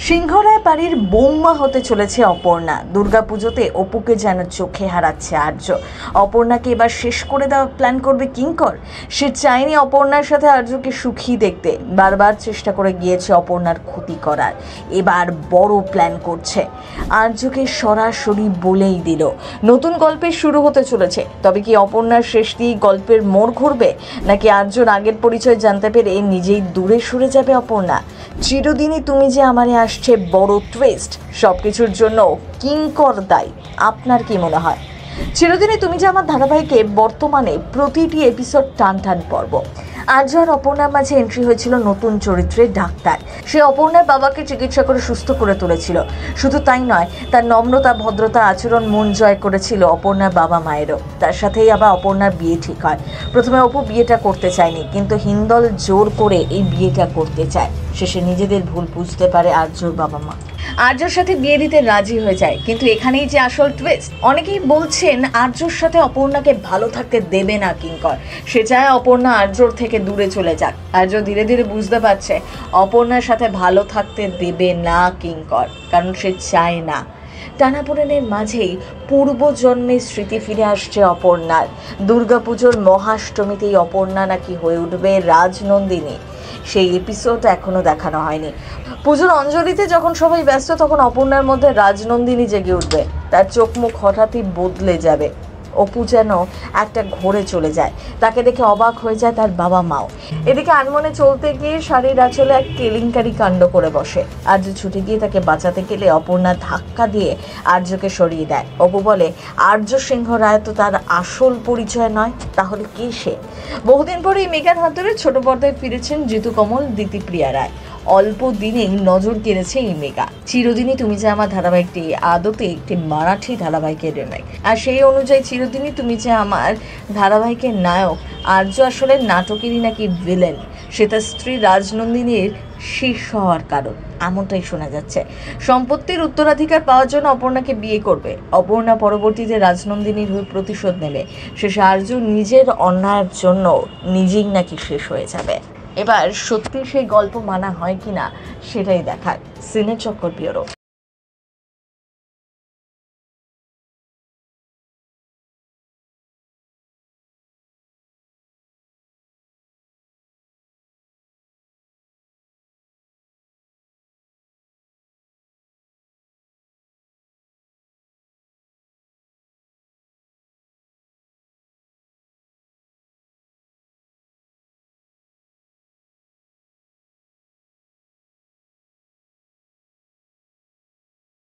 সিংহরায় বাড়ির বৌমা হতে চলেছে অপর্ণা। দুর্গাপুজোতে অপুকে যেন চোখে হারাচ্ছে আর্য। অপর্ণাকে এবার শেষ করে দেওয়া প্ল্যান করবে কিঙ্কর। সে চায়নি অপর্ণার সাথে আর্যকে সুখী দেখতে, বারবার চেষ্টা করে গিয়েছে অপর্ণার ক্ষতি করার। এবার বড় প্ল্যান করছে, আর্যকে সরাসরি বলেই দিল নতুন গল্পের শুরু হতে চলেছে। তবে কি অপর্ণার শেষ দিয়েই গল্পের মোড় ঘুরবে, নাকি আর্যর আগের পরিচয় জানতে পেরে নিজেই দূরে সরে যাবে অপর্ণা? চিরদিনই তুমি যে আমারে আসছে বড় টুইস্ট, সবকিছুর জন্য কিঙ্কর দায়ী। আপনার কি মনে হয়? চিরদিনই তুমি যে আমার ধারাবাহিকে বর্তমানে প্রতিটি এপিসোড টান টান পর্ব। আর্য আর অপর্ণার মাঝে এন্ট্রি হয়েছিল নতুন চরিত্রে ডাক্তার। সে অপর্ণার বাবাকে চিকিৎসা করে সুস্থ করে তুলেছিল। শুধু তাই নয়, তার নম্রতা, ভদ্রতা, আচরণ মন জয় করেছিল অপর্ণার বাবা মায়েরও। তার সাথেই আবার অপর্ণার বিয়ে ঠিক হয়। প্রথমে অপু বিয়েটা করতে চায়নি, কিন্তু হিন্দল জোর করে এই বিয়েটা করতে চায়। শেষে নিজেদের ভুল বুঝতে পারে আর্যর বাবা মা, আর্যর সাথে বিয়ে দিতে রাজি হয়ে যায়। কিন্তু এখানেই যে আসল টুইস্ট। অনেকেই বলছেন আর্যর সাথে অপর্ণাকে ভালো থাকতে দেবে না কিঙ্কর। সে চায় অপর্ণা আর্যর থেকে দূরে চলে যাক। আর্য ধীরে ধীরে বুঝতে পারছে অপর্ণার সাথে ভালো থাকতে দেবে না কিঙ্কর, কারণ সে চায় না। টানাপোড়েনের মাঝেই পূর্বজন্মের স্মৃতি ফিরে আসছে অপর্ণার। দুর্গাপুজোর মহাষ্টমীতেই অপর্ণা নাকি হয়ে উঠবে রাজনন্দিনী। সেই এপিসোড এখনো দেখানো হয়নি। পুজোর অঞ্জলিতে যখন সবাই ব্যস্ত, তখন অপর্ণার মধ্যে রাজনন্দিনী জেগে উঠবে। তার চোখ মুখ হঠাৎই বদলে যাবে। অপু যেন একটা ঘোরে চলে যায়। তাকে দেখে অবাক হয়ে যায় তার বাবা মাও। এদিকে আনমনে চলতে গিয়ে শাড়ির আঁচলে এক কেলেঙ্কারি কাণ্ড করে বসে। আর্য ছুটে গিয়ে তাকে বাঁচাতে গেলে অপর্ণা ধাক্কা দিয়ে আর্যকে সরিয়ে দেয়। অপু বলে, আর্য সিংহ রায় তো তার আসল পরিচয় নয়, তাহলে কে সে? বহুদিন পরে এই মেঘার হাত ধরে ছোট পর্দায় ফিরেছেন ঋতুকমল, দিতিপ্রিয়া রায়। অল্প দিনেই নজর কেড়েছে এই মেগা। চিরদিনই তুমি যে আমার ধারাবাহিকটি আদতে একটি মারাঠি ধারাবাহিকের রিমেক, আর সেই অনুযায়ী চিরদিনই তুমি যে আমার ধারাবাহিকের নায়ক আর্য আসলে নাটকেরই নাকি ভিলেন। সে তার স্ত্রী রাজনন্দিনীর শেষ হওয়ার কারণ, এমনটাই শোনা যাচ্ছে। সম্পত্তির উত্তরাধিকার পাওয়ার জন্য অপর্ণাকে বিয়ে করবে। অপর্ণা পরবর্তীতে রাজনন্দিনীর হয়ে প্রতিশোধ নেবে। শেষে আর্য নিজের অন্যায়ের জন্য নিজেই নাকি শেষ হয়ে যাবে। এবার সত্যি সেই গল্প মানা হয় কিনা সেটাই দেখার। সিনে চক্কর ব্যুরো।